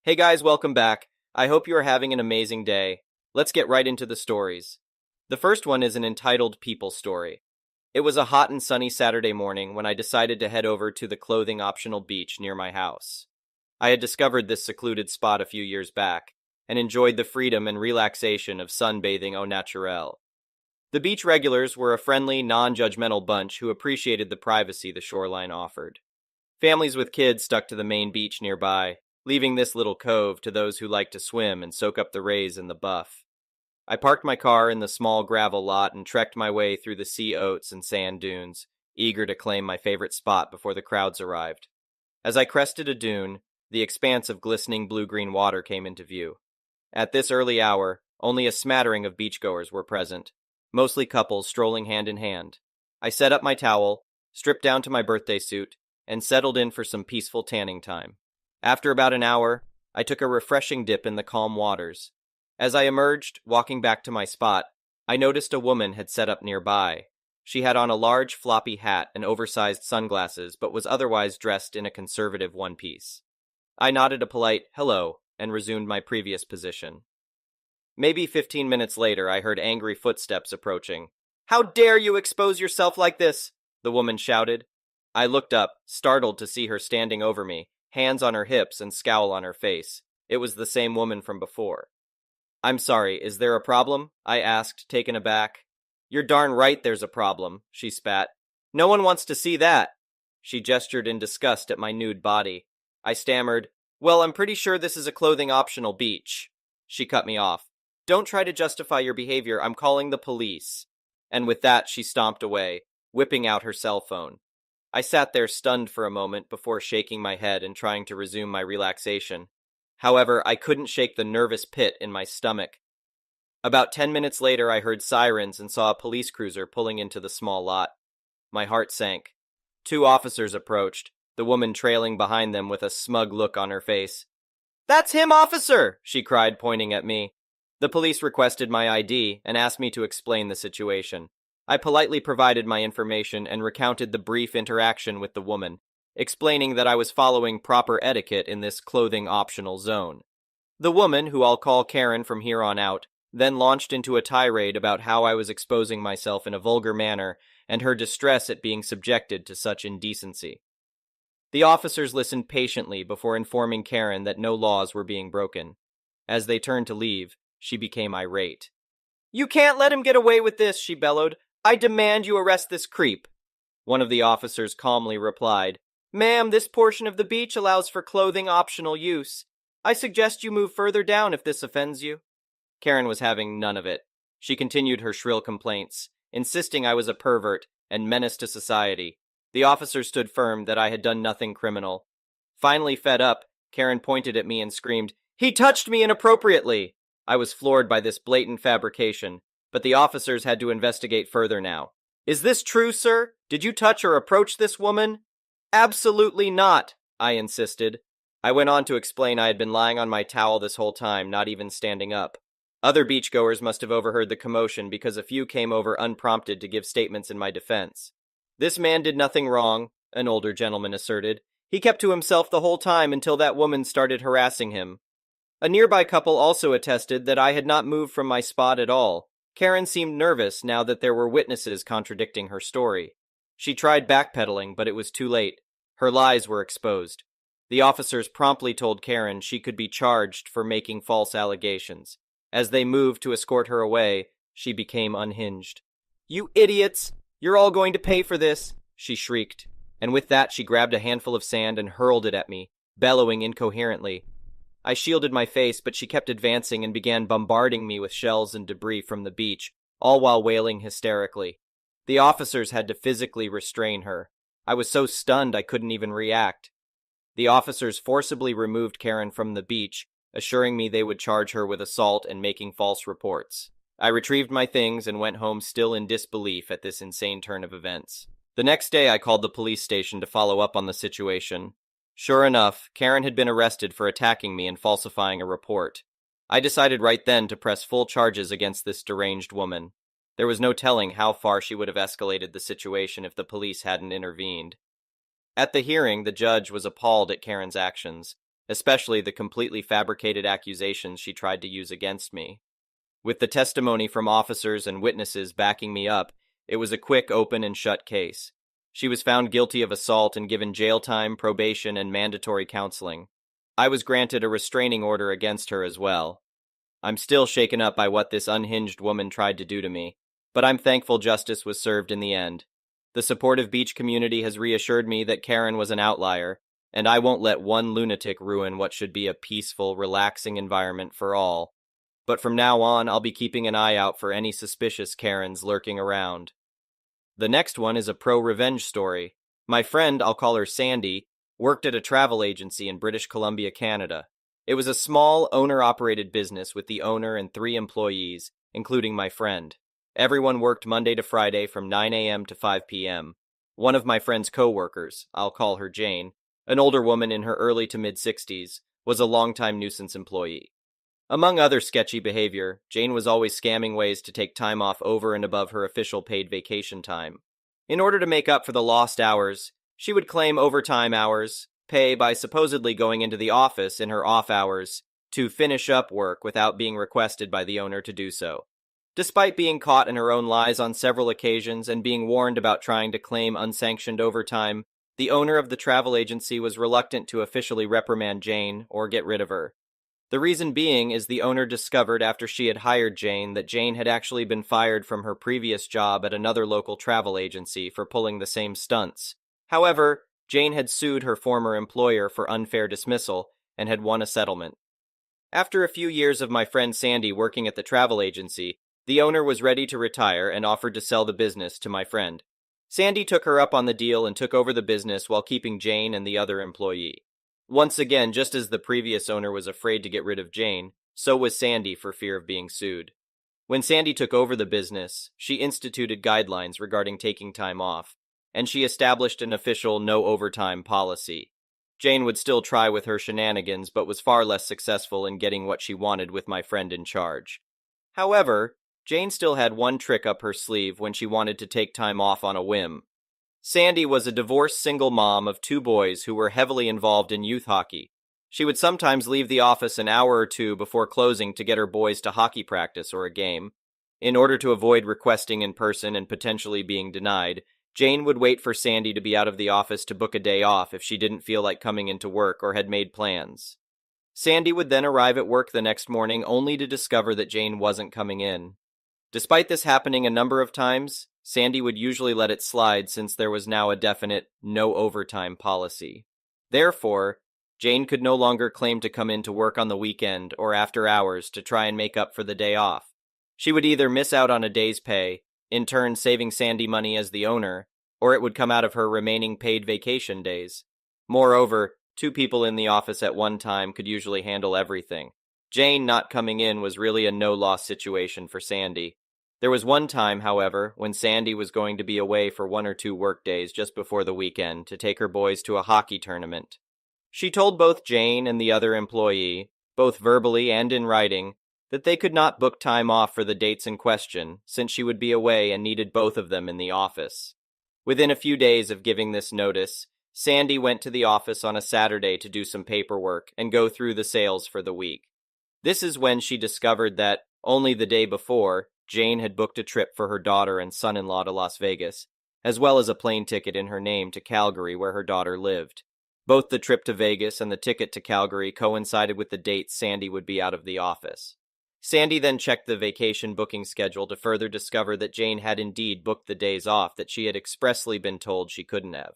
Hey guys, welcome back. I hope you are having an amazing day. Let's get right into the stories. The first one is an entitled People story. It was a hot and sunny Saturday morning when I decided to head over to the clothing optional beach near my house. I had discovered this secluded spot a few years back and enjoyed the freedom and relaxation of sunbathing au naturel. The beach regulars were a friendly, non-judgmental bunch who appreciated the privacy the shoreline offered. Families with kids stuck to the main beach nearby, leaving this little cove to those who like to swim and soak up the rays in the buff. I parked my car in the small gravel lot and trekked my way through the sea oats and sand dunes, eager to claim my favorite spot before the crowds arrived. As I crested a dune, the expanse of glistening blue-green water came into view. At this early hour, only a smattering of beachgoers were present, mostly couples strolling hand in hand. I set up my towel, stripped down to my birthday suit, and settled in for some peaceful tanning time. After about an hour, I took a refreshing dip in the calm waters. As I emerged, walking back to my spot, I noticed a woman had set up nearby. She had on a large floppy hat and oversized sunglasses, but was otherwise dressed in a conservative one-piece. I nodded a polite hello and resumed my previous position. Maybe 15 minutes later, I heard angry footsteps approaching. "How dare you expose yourself like this?" the woman shouted. I looked up, startled to see her standing over me, hands on her hips and scowl on her face. It was the same woman from before. "I'm sorry, is there a problem?" I asked, taken aback. "You're darn right there's a problem," she spat. "No one wants to see that." She gestured in disgust at my nude body. I stammered, "Well, I'm pretty sure this is a clothing-optional beach." She cut me off. "Don't try to justify your behavior, I'm calling the police." And with that, she stomped away, whipping out her cell phone. I sat there stunned for a moment before shaking my head and trying to resume my relaxation. However, I couldn't shake the nervous pit in my stomach. About 10 minutes later, I heard sirens and saw a police cruiser pulling into the small lot. My heart sank. 2 officers approached, the woman trailing behind them with a smug look on her face. "That's him, officer!" she cried, pointing at me. The police requested my ID and asked me to explain the situation. I politely provided my information and recounted the brief interaction with the woman, explaining that I was following proper etiquette in this clothing-optional zone. The woman, who I'll call Karen from here on out, then launched into a tirade about how I was exposing myself in a vulgar manner and her distress at being subjected to such indecency. The officers listened patiently before informing Karen that no laws were being broken. As they turned to leave, she became irate. "You can't let him get away with this," she bellowed. "I demand you arrest this creep." One of the officers calmly replied, "Ma'am, this portion of the beach allows for clothing optional use. I suggest you move further down if this offends you." Karen was having none of it. She continued her shrill complaints, insisting I was a pervert and menace to society. The officer stood firm that I had done nothing criminal. Finally fed up, Karen pointed at me and screamed, "He touched me inappropriately!" I was floored by this blatant fabrication, but the officers had to investigate further now. "Is this true, sir? Did you touch or approach this woman?" "Absolutely not," I insisted. I went on to explain I had been lying on my towel this whole time, not even standing up. Other beachgoers must have overheard the commotion because a few came over unprompted to give statements in my defense. "This man did nothing wrong," an older gentleman asserted. "He kept to himself the whole time until that woman started harassing him." A nearby couple also attested that I had not moved from my spot at all. Karen seemed nervous now that there were witnesses contradicting her story. She tried backpedaling, but it was too late. Her lies were exposed. The officers promptly told Karen she could be charged for making false allegations. As they moved to escort her away, she became unhinged. "You idiots! You're all going to pay for this!" she shrieked. And with that, she grabbed a handful of sand and hurled it at me, bellowing incoherently. I shielded my face, but she kept advancing and began bombarding me with shells and debris from the beach, all while wailing hysterically. The officers had to physically restrain her. I was so stunned I couldn't even react. The officers forcibly removed Karen from the beach, assuring me they would charge her with assault and making false reports. I retrieved my things and went home still in disbelief at this insane turn of events. The next day I called the police station to follow up on the situation. Sure enough, Karen had been arrested for attacking me and falsifying a report. I decided right then to press full charges against this deranged woman. There was no telling how far she would have escalated the situation if the police hadn't intervened. At the hearing, the judge was appalled at Karen's actions, especially the completely fabricated accusations she tried to use against me. With the testimony from officers and witnesses backing me up, it was a quick open and shut case. She was found guilty of assault and given jail time, probation, and mandatory counseling. I was granted a restraining order against her as well. I'm still shaken up by what this unhinged woman tried to do to me, but I'm thankful justice was served in the end. The supportive beach community has reassured me that Karen was an outlier, and I won't let one lunatic ruin what should be a peaceful, relaxing environment for all. But from now on, I'll be keeping an eye out for any suspicious Karens lurking around. The next one is a pro-revenge story. My friend, I'll call her Sandy, worked at a travel agency in British Columbia, Canada. It was a small, owner-operated business with the owner and 3 employees, including my friend. Everyone worked Monday to Friday from 9 a.m. to 5 p.m. One of my friend's co-workers, I'll call her Jane, an older woman in her early to mid-60s, was a longtime nuisance employee. Among other sketchy behavior, Jane was always scamming ways to take time off over and above her official paid vacation time. In order to make up for the lost hours, she would claim overtime hours, pay by supposedly going into the office in her off hours to finish up work without being requested by the owner to do so. Despite being caught in her own lies on several occasions and being warned about trying to claim unsanctioned overtime, the owner of the travel agency was reluctant to officially reprimand Jane or get rid of her. The reason being is the owner discovered after she had hired Jane that Jane had actually been fired from her previous job at another local travel agency for pulling the same stunts. However, Jane had sued her former employer for unfair dismissal and had won a settlement. After a few years of my friend Sandy working at the travel agency, the owner was ready to retire and offered to sell the business to my friend. Sandy took her up on the deal and took over the business while keeping Jane and the other employee. Once again, just as the previous owner was afraid to get rid of Jane, so was Sandy for fear of being sued. When Sandy took over the business, she instituted guidelines regarding taking time off, and she established an official no overtime policy. Jane would still try with her shenanigans, but was far less successful in getting what she wanted with my friend in charge. However, Jane still had one trick up her sleeve when she wanted to take time off on a whim. Sandy was a divorced single mom of 2 boys who were heavily involved in youth hockey. She would sometimes leave the office an hour or 2 before closing to get her boys to hockey practice or a game. In order to avoid requesting in person and potentially being denied, Jane would wait for Sandy to be out of the office to book a day off if she didn't feel like coming into work or had made plans. Sandy would then arrive at work the next morning only to discover that Jane wasn't coming in. Despite this happening a number of times, Sandy would usually let it slide since there was now a definite no overtime policy. Therefore, Jane could no longer claim to come in to work on the weekend or after hours to try and make up for the day off. She would either miss out on a day's pay, in turn saving Sandy money as the owner, or it would come out of her remaining paid vacation days. Moreover, 2 people in the office at one time could usually handle everything. Jane not coming in was really a no-loss situation for Sandy. There was one time, however, when Sandy was going to be away for 1 or 2 work days just before the weekend to take her boys to a hockey tournament. She told both Jane and the other employee, both verbally and in writing, that they could not book time off for the dates in question, since she would be away and needed both of them in the office. Within a few days of giving this notice, Sandy went to the office on a Saturday to do some paperwork and go through the sales for the week. This is when she discovered that, only the day before, Jane had booked a trip for her daughter and son-in-law to Las Vegas, as well as a plane ticket in her name to Calgary where her daughter lived. Both the trip to Vegas and the ticket to Calgary coincided with the dates Sandy would be out of the office. Sandy then checked the vacation booking schedule to further discover that Jane had indeed booked the days off that she had expressly been told she couldn't have.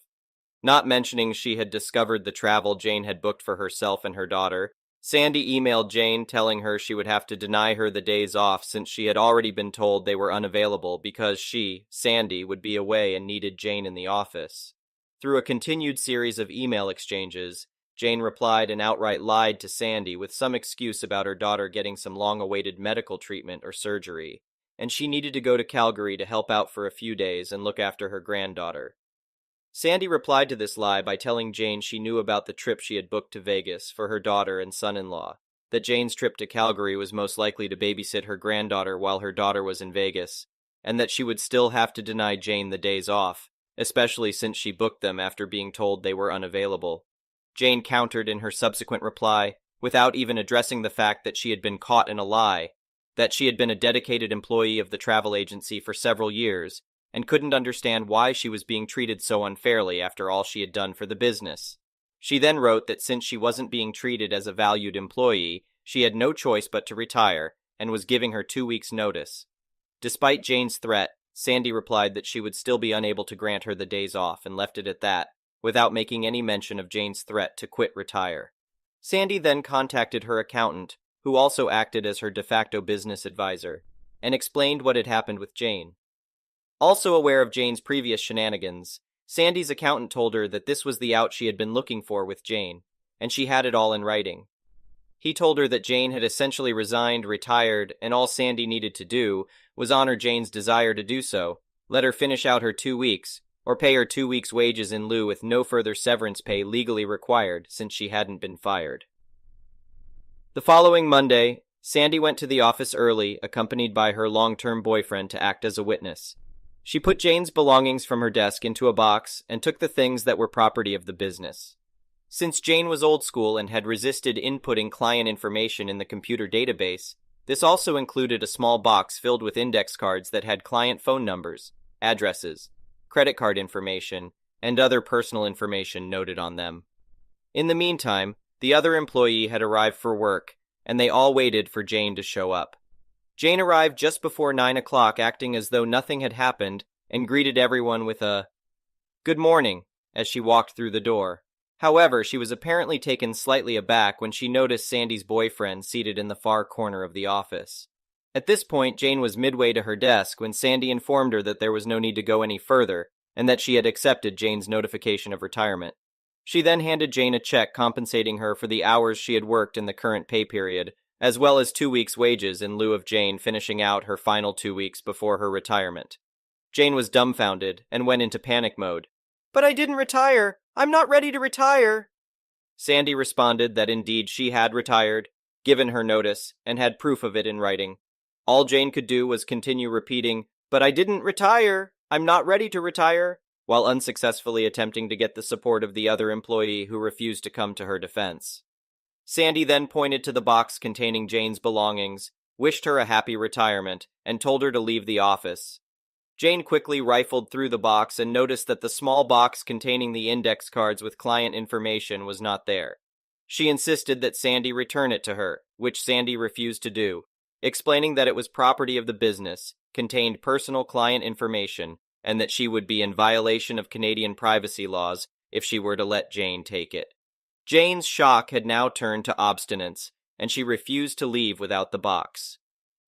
Not mentioning she had discovered the travel Jane had booked for herself and her daughter, Sandy emailed Jane telling her she would have to deny her the days off since she had already been told they were unavailable because she, Sandy, would be away and needed Jane in the office. Through a continued series of email exchanges, Jane replied and outright lied to Sandy with some excuse about her daughter getting some long-awaited medical treatment or surgery, and she needed to go to Calgary to help out for a few days and look after her granddaughter. Sandy replied to this lie by telling Jane she knew about the trip she had booked to Vegas for her daughter and son-in-law, that Jane's trip to Calgary was most likely to babysit her granddaughter while her daughter was in Vegas, and that she would still have to deny Jane the days off, especially since she booked them after being told they were unavailable. Jane countered in her subsequent reply, without even addressing the fact that she had been caught in a lie, that she had been a dedicated employee of the travel agency for several years, and couldn't understand why she was being treated so unfairly after all she had done for the business. She then wrote that since she wasn't being treated as a valued employee, she had no choice but to retire, and was giving her 2 weeks' notice. Despite Jane's threat, Sandy replied that she would still be unable to grant her the days off and left it at that, without making any mention of Jane's threat to quit retire. Sandy then contacted her accountant, who also acted as her de facto business advisor, and explained what had happened with Jane. Also aware of Jane's previous shenanigans, Sandy's accountant told her that this was the out she had been looking for with Jane, and she had it all in writing. He told her that Jane had essentially resigned, retired, and all Sandy needed to do was honor Jane's desire to do so, let her finish out her 2 weeks, or pay her 2 weeks' wages in lieu with no further severance pay legally required since she hadn't been fired. The following Monday, Sandy went to the office early, accompanied by her long-term boyfriend to act as a witness. She put Jane's belongings from her desk into a box and took the things that were property of the business. Since Jane was old school and had resisted inputting client information in the computer database, this also included a small box filled with index cards that had client phone numbers, addresses, credit card information, and other personal information noted on them. In the meantime, the other employee had arrived for work, and they all waited for Jane to show up. Jane arrived just before 9 o'clock, acting as though nothing had happened, and greeted everyone with a "Good morning" as she walked through the door. However, she was apparently taken slightly aback when she noticed Sandy's boyfriend seated in the far corner of the office. At this point, Jane was midway to her desk when Sandy informed her that there was no need to go any further, and that she had accepted Jane's notification of retirement. She then handed Jane a check compensating her for the hours she had worked in the current pay period, as well as 2 weeks' wages in lieu of Jane finishing out her final 2 weeks before her retirement. Jane was dumbfounded and went into panic mode. "But I didn't retire! I'm not ready to retire!" Sandy responded that indeed she had retired, given her notice, and had proof of it in writing. All Jane could do was continue repeating, "But I didn't retire! I'm not ready to retire!" while unsuccessfully attempting to get the support of the other employee who refused to come to her defense. Sandy then pointed to the box containing Jane's belongings, wished her a happy retirement, and told her to leave the office. Jane quickly rifled through the box and noticed that the small box containing the index cards with client information was not there. She insisted that Sandy return it to her, which Sandy refused to do, explaining that it was property of the business, contained personal client information, and that she would be in violation of Canadian privacy laws if she were to let Jane take it. Jane's shock had now turned to obstinance, and she refused to leave without the box.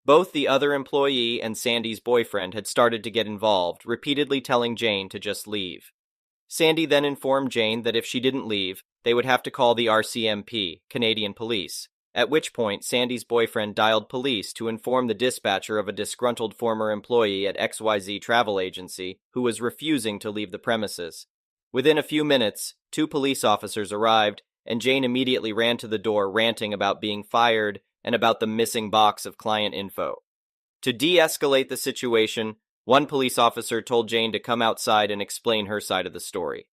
Both the other employee and Sandy's boyfriend had started to get involved, repeatedly telling Jane to just leave. Sandy then informed Jane that if she didn't leave, they would have to call the RCMP, Canadian Police, at which point Sandy's boyfriend dialed police to inform the dispatcher of a disgruntled former employee at XYZ Travel Agency who was refusing to leave the premises. Within a few minutes, 2 police officers arrived, and Jane immediately ran to the door ranting about being fired and about the missing box of client info. To de-escalate the situation, one police officer told Jane to come outside and explain her side of the story.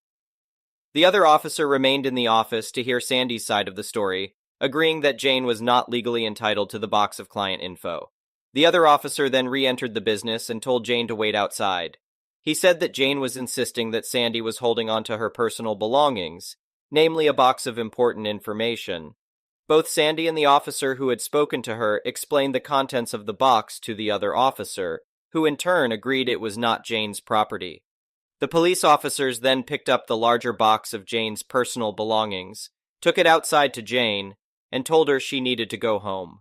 The other officer remained in the office to hear Sandy's side of the story, agreeing that Jane was not legally entitled to the box of client info. The other officer then re-entered the business and told Jane to wait outside. He said that Jane was insisting that Sandy was holding on to her personal belongings, namely a box of important information. Both Sandy and the officer who had spoken to her explained the contents of the box to the other officer, who in turn agreed it was not Jane's property. The police officers then picked up the larger box of Jane's personal belongings, took it outside to Jane, and told her she needed to go home.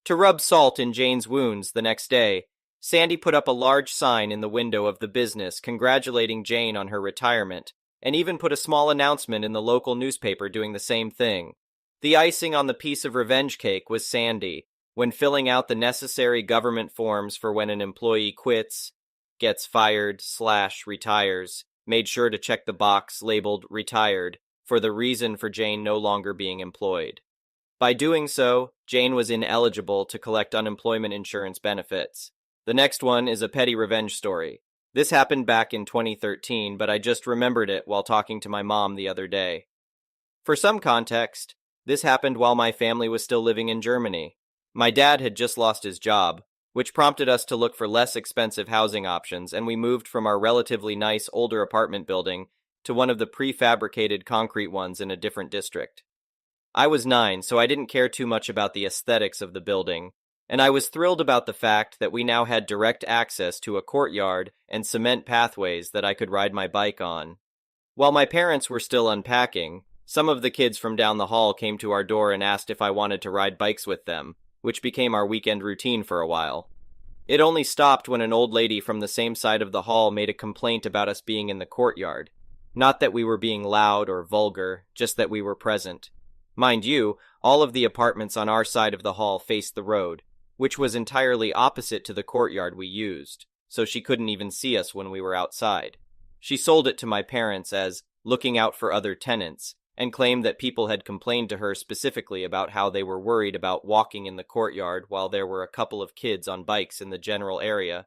To rub salt in Jane's wounds the next day, Sandy put up a large sign in the window of the business congratulating Jane on her retirement, and even put a small announcement in the local newspaper doing the same thing. The icing on the piece of revenge cake was Sandy, when filling out the necessary government forms for when an employee quits, gets fired / retires, made sure to check the box labeled retired for the reason for Jane no longer being employed. By doing so, Jane was ineligible to collect unemployment insurance benefits. The next one is a petty revenge story. This happened back in 2013, but I just remembered it while talking to my mom the other day. For some context, this happened while my family was still living in Germany. My dad had just lost his job, which prompted us to look for less expensive housing options, and we moved from our relatively nice older apartment building to one of the prefabricated concrete ones in a different district. I was 9, so I didn't care too much about the aesthetics of the building, and I was thrilled about the fact that we now had direct access to a courtyard and cement pathways that I could ride my bike on. While my parents were still unpacking, some of the kids from down the hall came to our door and asked if I wanted to ride bikes with them, which became our weekend routine for a while. It only stopped when an old lady from the same side of the hall made a complaint about us being in the courtyard. Not that we were being loud or vulgar, just that we were present. Mind you, all of the apartments on our side of the hall faced the road, which was entirely opposite to the courtyard we used, so she couldn't even see us when we were outside. She sold it to my parents as looking out for other tenants, and claimed that people had complained to her specifically about how they were worried about walking in the courtyard while there were a couple of kids on bikes in the general area.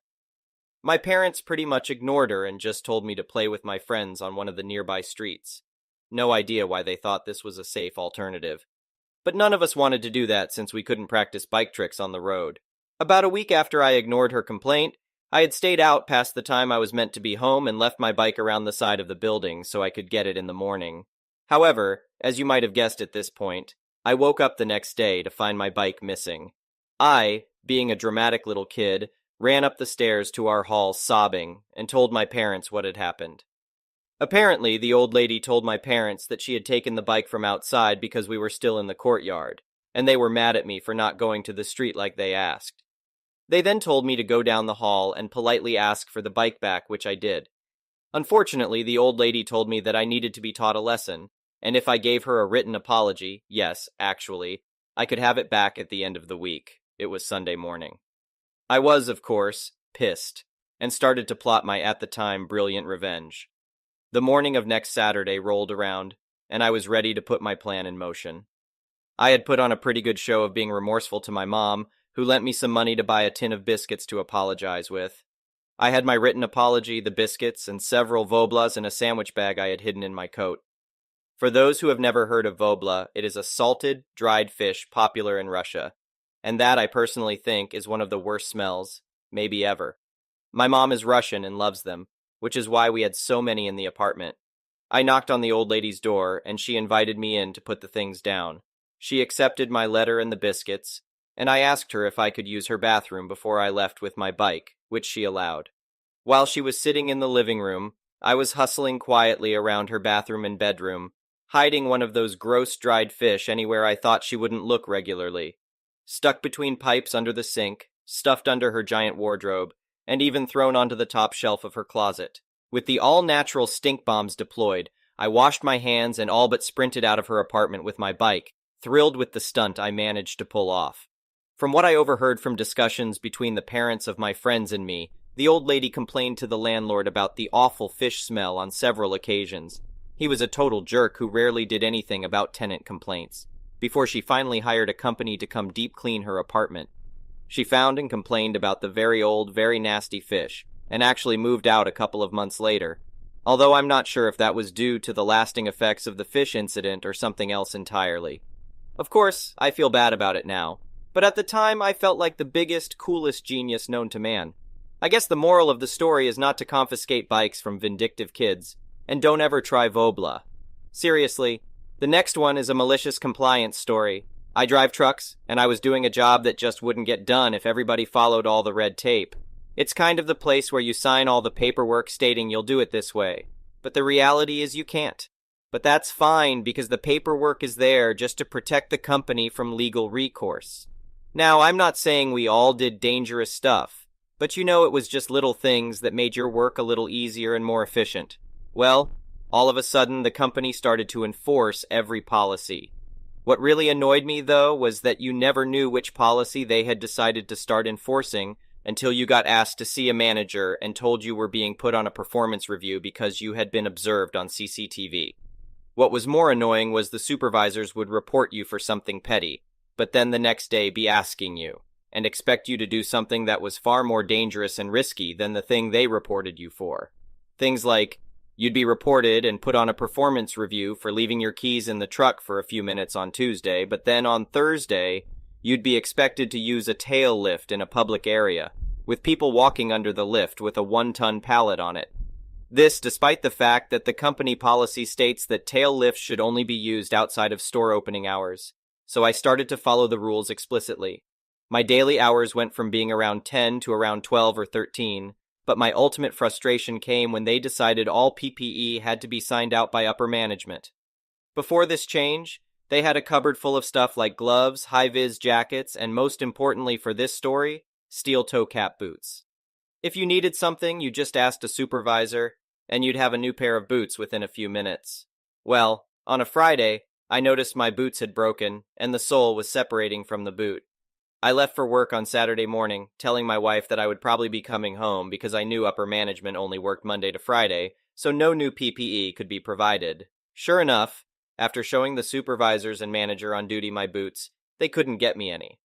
My parents pretty much ignored her and just told me to play with my friends on one of the nearby streets. No idea why they thought this was a safe alternative. But none of us wanted to do that since we couldn't practice bike tricks on the road. About a week after I ignored her complaint, I had stayed out past the time I was meant to be home and left my bike around the side of the building so I could get it in the morning. However, as you might have guessed at this point, I woke up the next day to find my bike missing. I, being a dramatic little kid, ran up the stairs to our hall sobbing and told my parents what had happened. Apparently, the old lady told my parents that she had taken the bike from outside because we were still in the courtyard, and they were mad at me for not going to the street like they asked. They then told me to go down the hall and politely ask for the bike back, which I did. Unfortunately, the old lady told me that I needed to be taught a lesson, and if I gave her a written apology, yes, actually, I could have it back at the end of the week. It was Sunday morning. I was, of course, pissed, and started to plot my at the time brilliant revenge. The morning of next Saturday rolled around, and I was ready to put my plan in motion. I had put on a pretty good show of being remorseful to my mom, who lent me some money to buy a tin of biscuits to apologize with. I had my written apology, the biscuits, and several Voblas in a sandwich bag I had hidden in my coat. For those who have never heard of Vobla, it is a salted, dried fish popular in Russia, and that I personally think is one of the worst smells, maybe ever. My mom is Russian and loves them, which is why we had so many in the apartment. I knocked on the old lady's door, and she invited me in to put the things down. She accepted my letter and the biscuits, and I asked her if I could use her bathroom before I left with my bike, which she allowed. While she was sitting in the living room, I was hustling quietly around her bathroom and bedroom, hiding one of those gross dried fish anywhere I thought she wouldn't look regularly. Stuck between pipes under the sink, stuffed under her giant wardrobe, and even thrown onto the top shelf of her closet. With the all-natural stink bombs deployed, I washed my hands and all but sprinted out of her apartment with my bike, thrilled with the stunt I managed to pull off. From what I overheard from discussions between the parents of my friends and me, the old lady complained to the landlord about the awful fish smell on several occasions. He was a total jerk who rarely did anything about tenant complaints, before she finally hired a company to come deep clean her apartment. She found and complained about the very old, very nasty fish, and actually moved out a couple of months later, although I'm not sure if that was due to the lasting effects of the fish incident or something else entirely. Of course, I feel bad about it now, but at the time I felt like the biggest, coolest genius known to man. I guess the moral of the story is not to confiscate bikes from vindictive kids, and don't ever try Vobla. Seriously, the next one is a malicious compliance story. I drive trucks, and I was doing a job that just wouldn't get done if everybody followed all the red tape. It's kind of the place where you sign all the paperwork stating you'll do it this way, but the reality is you can't. But that's fine because the paperwork is there just to protect the company from legal recourse. Now, I'm not saying we all did dangerous stuff, but you know it was just little things that made your work a little easier and more efficient. Well, all of a sudden the company started to enforce every policy. What really annoyed me, though, was that you never knew which policy they had decided to start enforcing until you got asked to see a manager and told you were being put on a performance review because you had been observed on CCTV. What was more annoying was the supervisors would report you for something petty, but then the next day be asking you, and expect you to do something that was far more dangerous and risky than the thing they reported you for. Things like, You'd be reported and put on a performance review for leaving your keys in the truck for a few minutes on Tuesday, but then on Thursday, you'd be expected to use a tail lift in a public area, with people walking under the lift with a 1-ton pallet on it. This despite the fact that the company policy states that tail lifts should only be used outside of store opening hours. So I started to follow the rules explicitly. My daily hours went from being around 10 to around 12 or 13, but my ultimate frustration came when they decided all PPE had to be signed out by upper management. Before this change, they had a cupboard full of stuff like gloves, high-vis jackets, and most importantly for this story, steel toe cap boots. If you needed something, you just asked a supervisor, and you'd have a new pair of boots within a few minutes. Well, on a Friday, I noticed my boots had broken, and the sole was separating from the boot. I left for work on Saturday morning, telling my wife that I would probably be coming home because I knew upper management only worked Monday to Friday, so no new PPE could be provided. Sure enough, after showing the supervisors and manager on duty my boots, they couldn't get me any.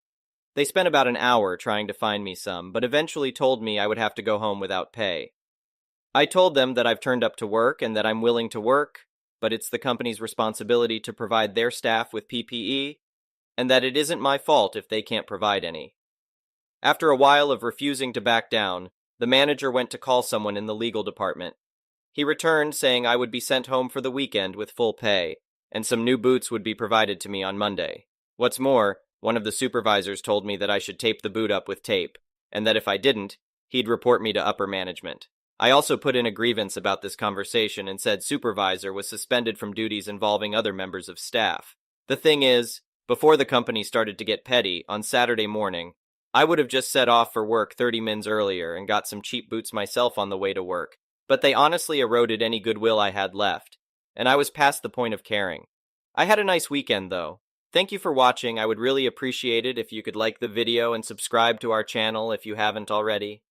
They spent about an hour trying to find me some, but eventually told me I would have to go home without pay. I told them that I've turned up to work and that I'm willing to work, but it's the company's responsibility to provide their staff with PPE, and that it isn't my fault if they can't provide any. After a while of refusing to back down, the manager went to call someone in the legal department. He returned saying I would be sent home for the weekend with full pay, and some new boots would be provided to me on Monday. What's more, one of the supervisors told me that I should tape the boot up with tape, and that if I didn't, he'd report me to upper management. I also put in a grievance about this conversation and said supervisor was suspended from duties involving other members of staff. The thing is, before the company started to get petty, on Saturday morning, I would have just set off for work 30 minutes earlier and got some cheap boots myself on the way to work, but they honestly eroded any goodwill I had left, and I was past the point of caring. I had a nice weekend though. Thank you for watching. I would really appreciate it if you could like the video and subscribe to our channel if you haven't already.